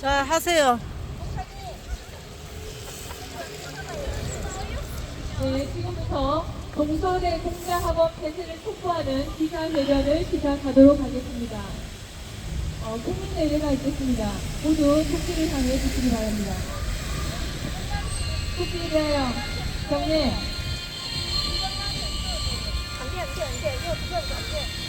자, 하세요. 네, 지금부터 동서대 공자학원 폐쇄를 촉구하는 기자회견을 시작하도록 하겠습니다. 국민 내외가 있겠습니다. 모두 토끼를 향해 주시기 바랍니다. 토끼에 대하여 경례. 转变，右转变。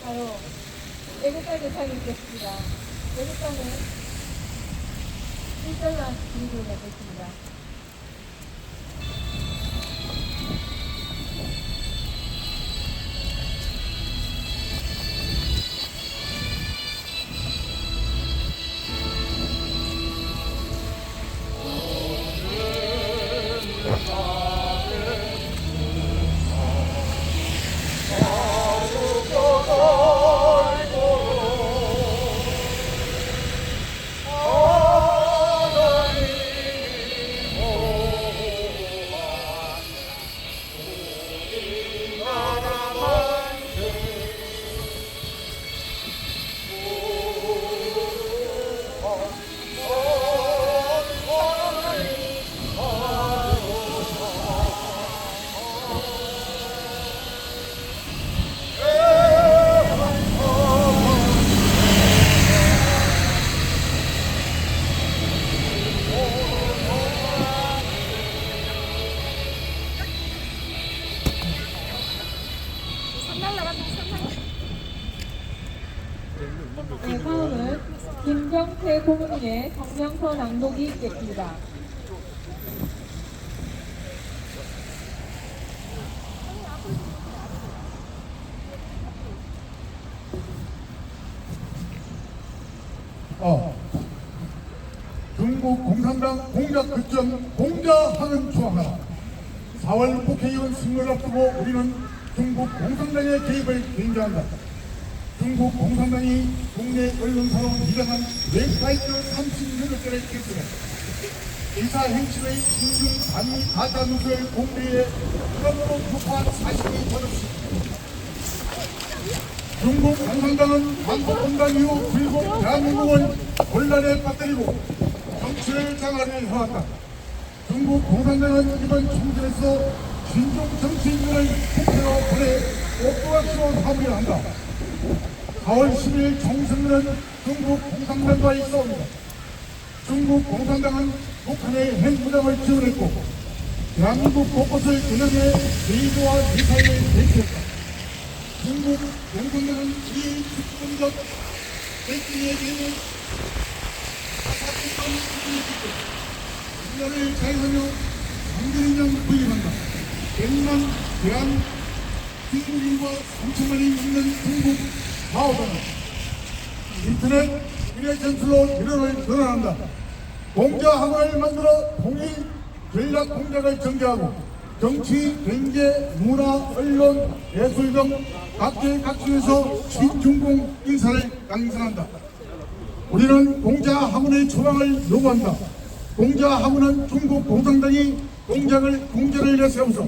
바로 애국가 대상이 있겠습니다. 애국가는 1절만 드리도록 하겠습니다. 네, 다음은 김경태 고문인의 성명서 낭독이 있겠습니다. 중국 공산당 공작 극점 공자하는 추앙하라. 4월 국회의원 선거를 앞두고 우리는 중국 공산당의 개입을 경계한다. 중국 공산당이 국내 언론사로 위장한 웹사이트 36개를 개설해 이사 행실의 신중 반미 가짜 뉴스를 공개해 그럼으로 유포한 사실이 전없습니다. 중국 공산당은 한국분단 이후 불국 대한민국을 혼란에 빠뜨리고 정치를 장악해 해왔다. 중국 공산당은 이번 총선에서 신종 정치인들을 국회로 보내 옥도각시로 사무를 한다. 4월 10일 총선은 중국 공산당과의 싸움이다. 중국 공산당은 북한의 핵무장을 지원했고 대한민국 곳곳을 겨냥해 레이더와 미사일을 배치했다. 중국 공산당은 이 특권적 백기에게는 사사건건 인간을 자행하며 강제징용 구입한다. 100만 대한 중국인과 3천만이 있는 중국 마오당은 인터넷 미래 전술로 민원을 늘어난다. 공자학원을 만들어 통일 전략 공작을 전개하고 정치, 경제, 문화, 언론, 예술 등 각계각층에서 친중공 인사를 강성한다. 우리는 공자학원의 처방을 요구한다. 공자학원은 중국 공산당이 공자를 내세워서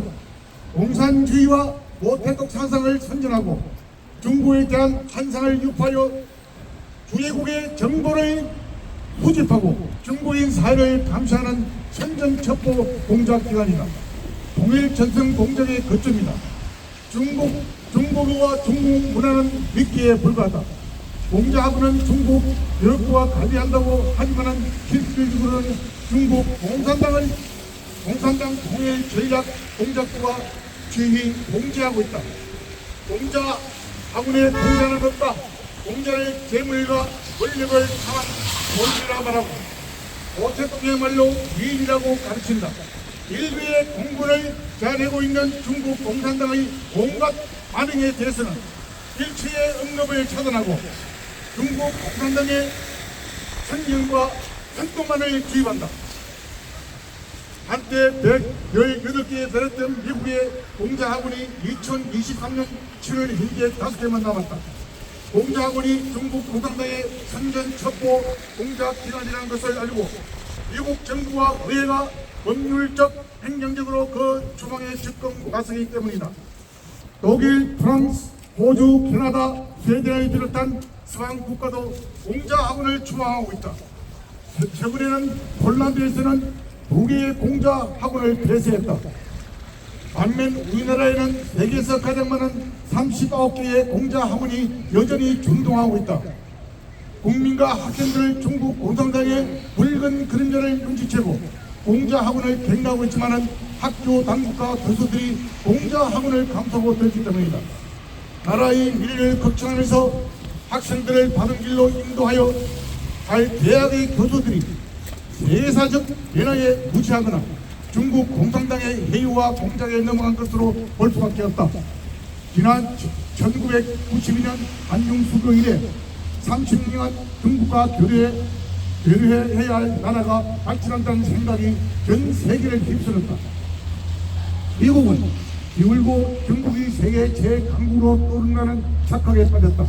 공산주의와 모태국 사상을 선전하고 중국에 대한 환상을 유포하여 주의국의 정보를 후집하고 중국인 사회를 감시하는 선정첩보 공작기관이다. 통일전선 공작의 거점이다. 중국어와 중국 문화는 믿기에 불과하다. 공자학원은 중국 여력부와 관리한다고 하지만은 실질적으로는 중국 공산당 통일 전략 공작부가 주의 공지하고 있다. 공자학원의 공자는 없다. 공자를 재물과 권력을 상한 본이라 말하고 모태국의 말로 위인이라고 가르친다. 일부의 공군을 제한하고 있는 중국 공산당의 온갖 반응에 대해서는 일체의 언급을 차단하고 중국 공산당의 선정과 한동만을 투입한다. 한때 118개에 달했던 미국의 공자학원이 2023년 7월 현재 5개만 남았다. 공자학원이 중국 공산당의 선전 첩보 공작 기관이라는 것을 알고 미국 정부와 의회가 법률적 행정적으로 그 추방에 적극 나서기 때문이다. 독일, 프랑스, 호주, 캐나다, 스웨덴을 비롯한 서방 국가도 공자학원을 추방하고 있다. 최근에는 폴란드에서는 2개의 공자학원을 폐쇄했다. 반면 우리나라에는 세계에서 가장 많은 39개의 공자학원이 여전히 준동하고 있다. 국민과 학생들을 중국 공산당의 붉은 그림자를 눈치채고 공자학원을 갱하고 있지만 학교 당국과 교수들이 공자학원을 감싸고 들기 때문이다. 나라의 미래를 걱정하면서 학생들을 바른 길로 인도하여 갈 대학의 교수들이 세사적 변화에 무시하거나 중국 공산당의 해유와 공작에 넘어간 것으로 볼 수밖에 없다. 지난 1992년 한중수교 이래 30년간 중국과 교류해야 할 나라가 발전한다는 생각이 전 세계를 휩쓸었다. 미국은 기울고 중국이 세계 제강국으로 떠오른다는 착각에 빠졌다.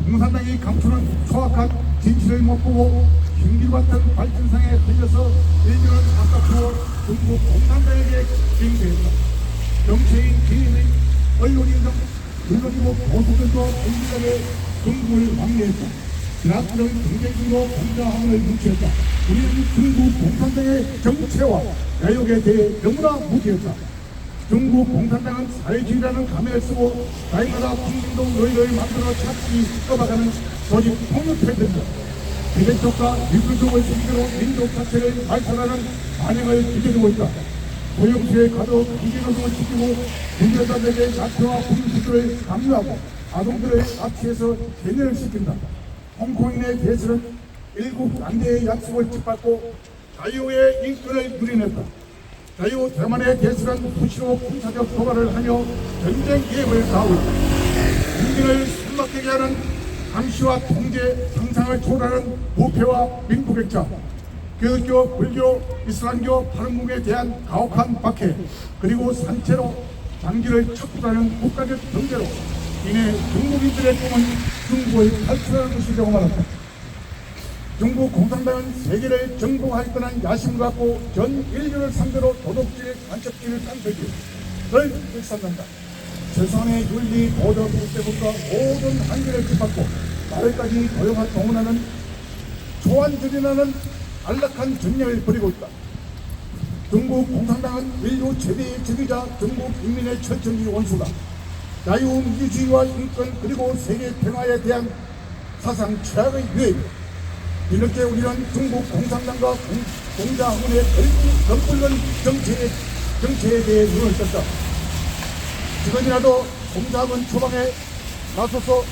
공산당이 감추는 소악한 진실을 못 보고 신기 같은 발전상에 걸려서 일본은 아깝고 중국 공산당에게 징계했다. 정치인, 기인의, 언론인 등 물론이고 보수들도 일본에 중국을 왕래했다. 진압적 경쟁으로 공자학원을 무시했다. 우리는 중국 공산당의 정체와 야욕에 대해 너무나 무시했다. 중국 공산당은 사회주의라는 가면을 쓰고 나이마다 국민도 너희를 만들어 찾기 떠나가는 조직 폭력패들이다. 비대쪽과 민주적을 상대로 민족 자체를 발전하는 반영을 기대주고 있다. 고용수의 가족, 기계노동을 지키고 군대자들에게 자폐와 분수들을 강요하고 아동들을 납치해서 개념을 시킨다. 홍콩인의 대수는 일국 반대의 약속을 짓밟고 자유의 인권을 누려냈다. 자유 대만의 대수는 수시로 군사적 도발을 하며 전쟁 계획을 가하고 있다. 국민을 숨막히게 하는 감시와 통제, 상상을 초월하는 부패와 민국액자, 기독교, 불교, 이슬람교, 파른국에 대한 가혹한 박해, 그리고 산채로 장기를 척도하는 국가적 경제로 이내 중국인들의 꿈은 중국을 탈출하는 것이라고 말한다. 중국 공산당은 세계를 정복하겠다는 야심을 갖고 전 인류를 상대로 도덕질, 간첩질을 깐들기를 일삼는다. 최소한의 윤리, 도덕, 국제국가 모든 한계를 짓밟고 나라까지 도용한 동원하는 초안들이라는 안락한 전략을 벌이고 있다. 중국 공산당은 인류 최대의 적이자 중국 인민의 철저히 원수다. 자유민주주의와 인권 그리고 세계 평화에 대한 사상 최악의 유해이다. 이렇게 우리는 중국 공산당과 공자학원의 덤불른 정체에 대해 눈을 떴다. 지금이라도 공자학원 추방에 나서서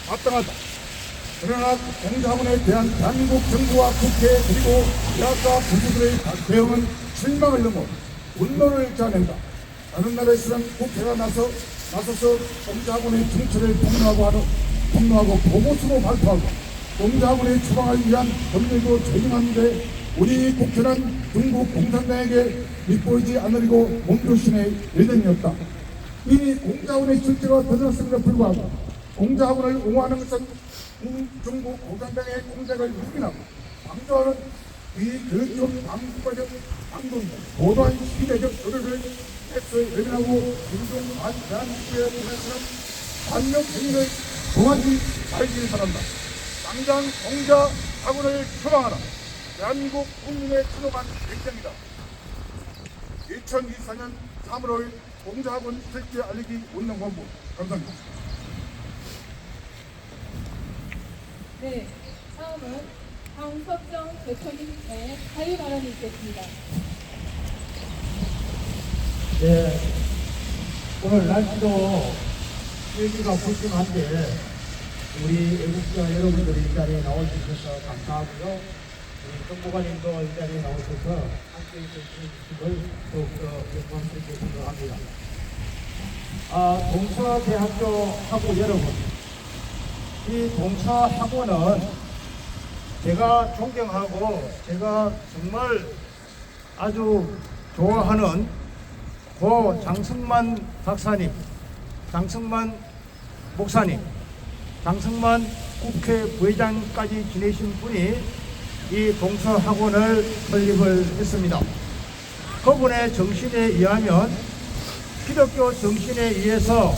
마땅하다. 그러나 공자학원에 대한 대한민국 정부와 국회 그리고 대학과 교수들의 대응은 실망을 넘어 분노를 자아낸다. 다른 나라에서는 국회가 나서서 공자학원의 정체를 폭로하고 보고서로 발표하고 공자학원의 추방을 위한 법률도 제정하는데 우리 국회는 중국 공산당에게 밑보이지 않으려고 몸조심의 예정이었다. 이미 공자학원의 실제가 드러났음에도 불구하고 공자학원을 옹호하는 것은 중국 공산당의 공작을 묵인하고 방조하는 비교육 방국가적 방동이다. 고도한 시대적 의료를 해서 외면하고 민중 대한민국에 보내서는 반역 행위를 그만지 말기를 바란다. 당장 공자학원을 추방하라. 대한민국 국민의 추노한 액정이다. 2024년 3월 공자학원 실제 알리기 운동본부 감사합니다. 네, 다음은 강석정 대표님의 사유 발언이 있겠습니다. 네, 오늘 날씨도 일기가 불편한데 우리 애국자 여러분들이 이 자리에 나와주셔서 감사하고요. 우리 정보관님도 이 자리에 나오셔서 함께 해주신 것을 더욱더 영광스럽게 생각합니다. 동서대학교 학우 여러분, 이 동서학원은 제가 존경하고 제가 정말 아주 좋아하는 고 장승만 박사님, 장승만 목사님, 장승만 국회 부회장까지 지내신 분이 이 동서학원을 설립을 했습니다. 그분의 정신에 의하면 기독교 정신에 의해서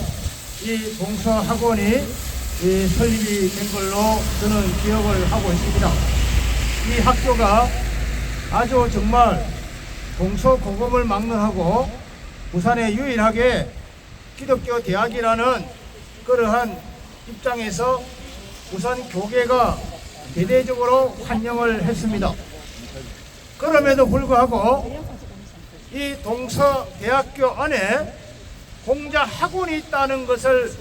이 동서학원이 설립이 된 걸로 저는 기억을 하고 있습니다. 이 학교가 아주 정말 동서고금을 막론하고 부산에 유일하게 기독교 대학이라는 그러한 입장에서 부산 교계가 대대적으로 환영을 했습니다. 그럼에도 불구하고 이 동서대학교 안에 공자학원이 있다는 것을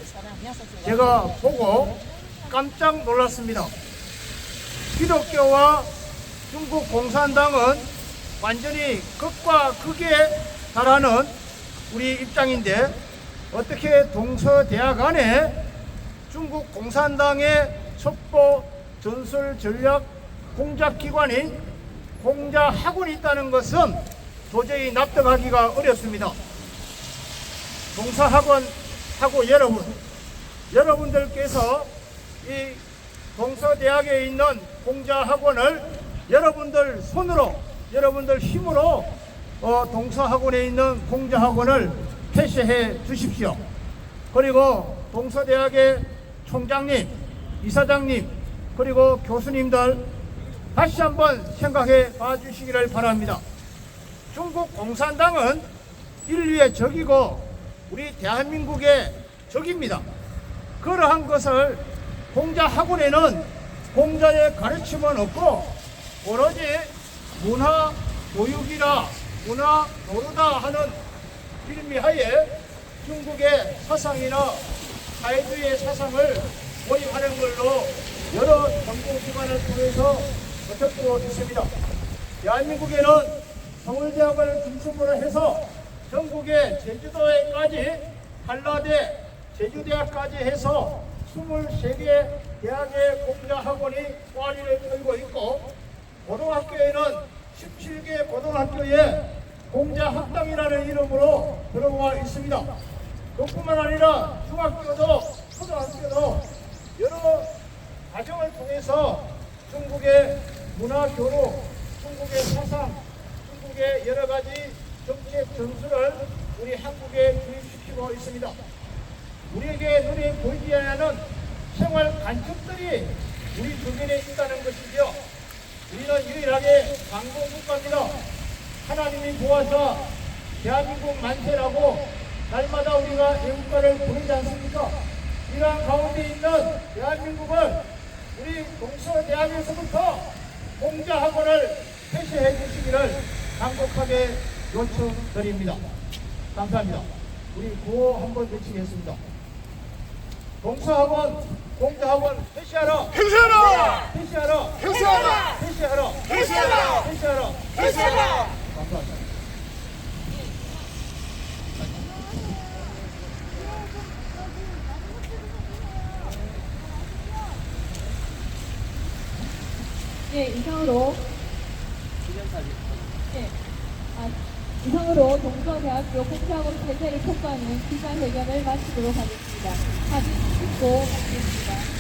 제가 보고 깜짝 놀랐습니다. 기독교와 중국 공산당은 완전히 극과 극에 달하는 우리 입장인데 어떻게 동서대학 안에 중국 공산당의 첩보 전술 전략 공작기관인 공자학원이 있다는 것은 도저히 납득하기가 어렵습니다. 동서학원하고 여러분들께서 이 동서대학에 있는 공자학원을 여러분들 손으로, 여러분들 힘으로 동서학원에 있는 공자학원을 폐쇄해 주십시오. 그리고 동서대학의 총장님, 이사장님, 그리고 교수님들 다시 한번 생각해 봐 주시기를 바랍니다. 중국 공산당은 인류의 적이고 우리 대한민국의 적입니다. 그러한 것을 공자학원에는 공자의 가르침은 없고 오로지 문화 교육이라 문화 노르다 하는 빌미하에 중국의 사상이나 사회주의의 사상을 모임하는 걸로 여러 정보기관을 통해서 어떻고 있습니다. 대한민국에는 서울대학을 중심으로 해서 전국의 제주도에까지 한라대, 제주대학까지 해서 23개 대학의 공자학원이 꽈리를 떨고 있고 고등학교에는 17개 고등학교에 공자학당이라는 이름으로 들어와 있습니다. 그뿐만 아니라 중학교도 초등학교도 여러 과정을 통해서 중국의 문화 교류, 중국의 사상, 중국의 여러 가지 정책 전술을 우리 한국에 주입시키고 있습니다. 우리에게 눈에 보이지 않는 생활 간첩들이 우리 주변에 있다는 것이죠. 우리는 유일하게 강공국가입니다. 하나님이 도와서 대한민국 만세라고 날마다 우리가 애국가를 부르지 않습니까? 이러한 가운데 있는 대한민국을 우리 동서대학에서부터 공자학원을 폐쇄해 주시기를 간곡하게 요청드립니다. 감사합니다. 우리 구호 한번 외치겠습니다. 동서학원, 공자학원 폐쇄하라! 폐쇄하라! 폐쇄하라! 폐쇄하라! 폐쇄하라! 폐쇄하라! 폐쇄하라! 폐쇄하라! 감사합니다. 예, 이상으로 동서대학교 공자학원 폐쇄를 촉구하는 기자회견을 마치도록 하겠습니다. 사진 찍고 마치겠습니다.